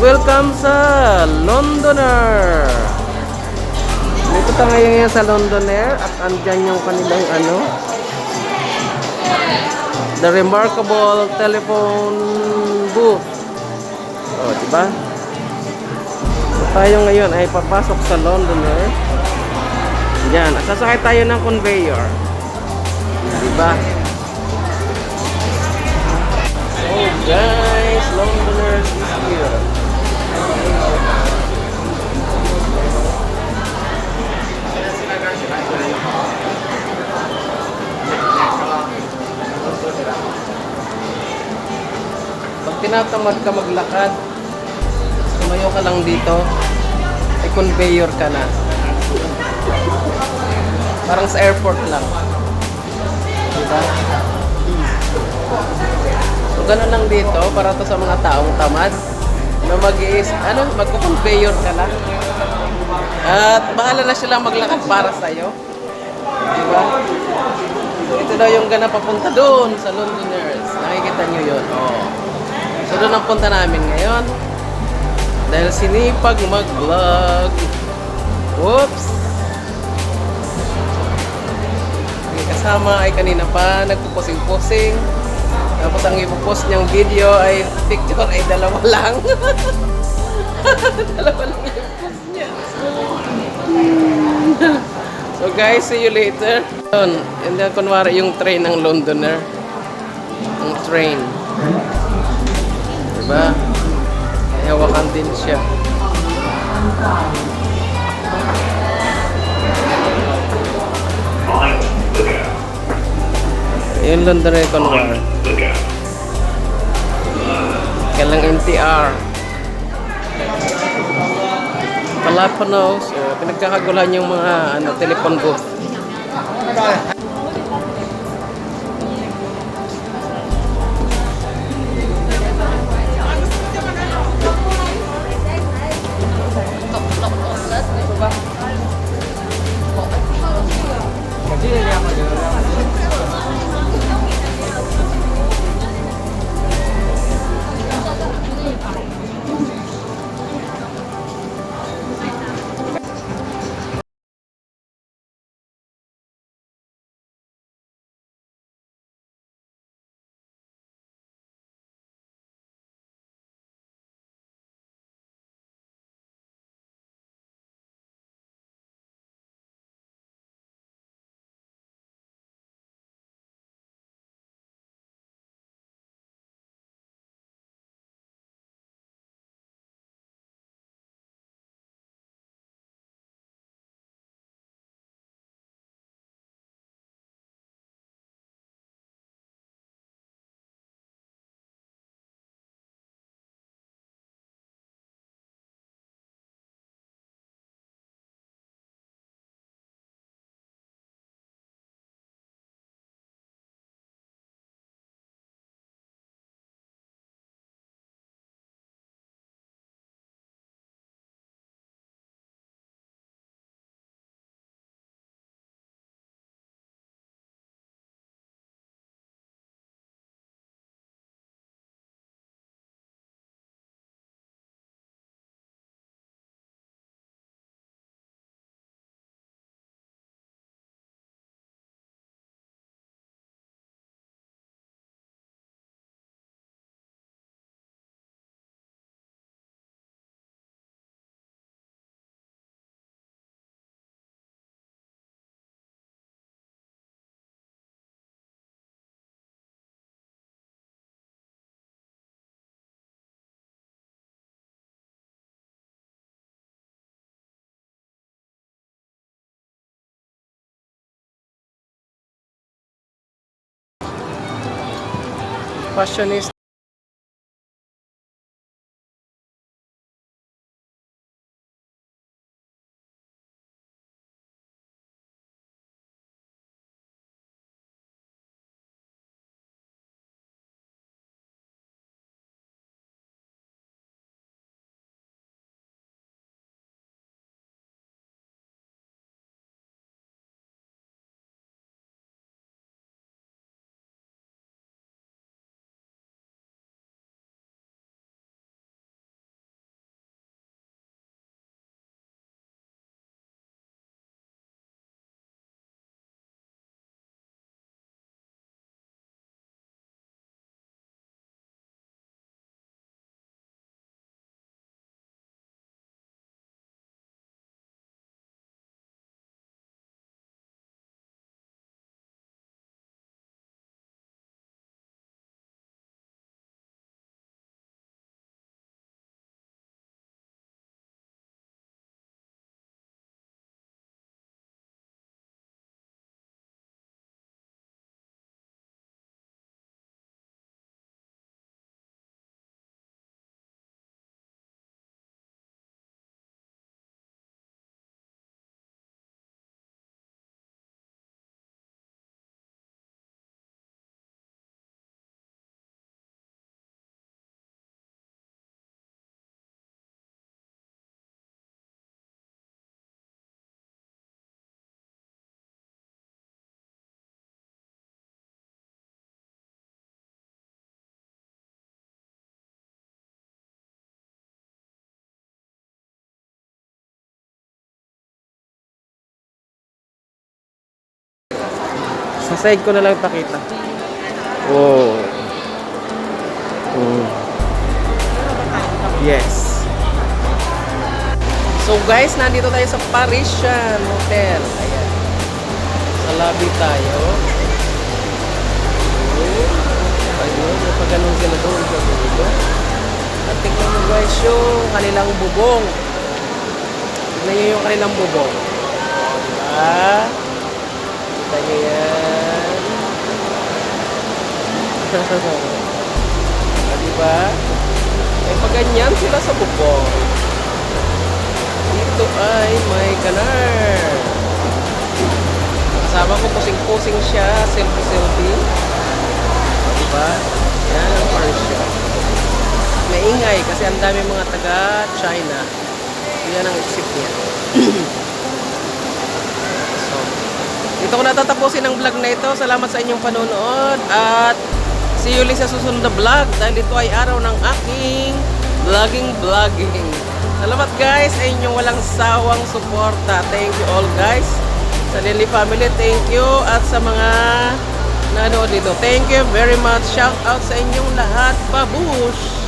Welcome sa Londoner. Dito tayo ngayon sa Londoner at andyan yung kanilang the remarkable telephone booth. Oh, diba? So, tayo ngayon ay papasok sa Londoner. Yan, at sasakay tayo ng conveyor. Diba? So guys, Londoners is here. Pag tinatamad ka maglakad, tumayo ka lang dito, ay conveyor ka na. Parang sa airport lang. Diba? So ganun lang dito, para to sa mga taong tamad na magko-conveyor ka lang. At bahala na silang maglakad para sa'yo. Diba? So ito daw yung gana papunta doon sa Londoners. Nakikita nyo yun. Oh. So doon ang punta namin ngayon. Dahil sinipag mag-vlog. Whoops! Ang kasama ay kanina pa nagpupusing-pusing. Tapos ang ipopost niyang video ay picture ay dalawa lang. Dalawa lang yung post niya. So guys, see you later. And then kunwari yung train ng Londoner. Ang train. Diba? Ay hawakan din siya. Yung Londoner kunwari. Kailang MTR. Palapanos. So, pinagkakagulan yung mga telephone booth. Fashionista. Sa side ko na lang pakita. Oh. Mm. Yes. So guys, nandito tayo sa Parisian Hotel. Ayan. Sa lobby tayo. Ayun, may ganun sila doon sa dulo. At tingnan mo guys yung kanilang bubong. Tingnan nyo yung kanilang bubong. Diba? Kita nyo yan. Diba? Eh pag ganyan sila sa bubong. Dito ay may ganar. Kasama ko pusing-pusing siya. Selfie-selfie. Diba? Yan ang Parisian. Maingay kasi ang dami mga taga-China. Yan ang isip niya. So, dito ko natatapusin ang vlog na ito. Salamat sa inyong panonood. At see you ulit sa susunod na vlog. Dahil ito ay araw ng aking vlogging. Salamat guys sa inyong walang sawang suporta. Thank you all guys. Sa Lily family, thank you. At sa mga nanood dito, thank you very much. Shout out sa inyong lahat. Babush!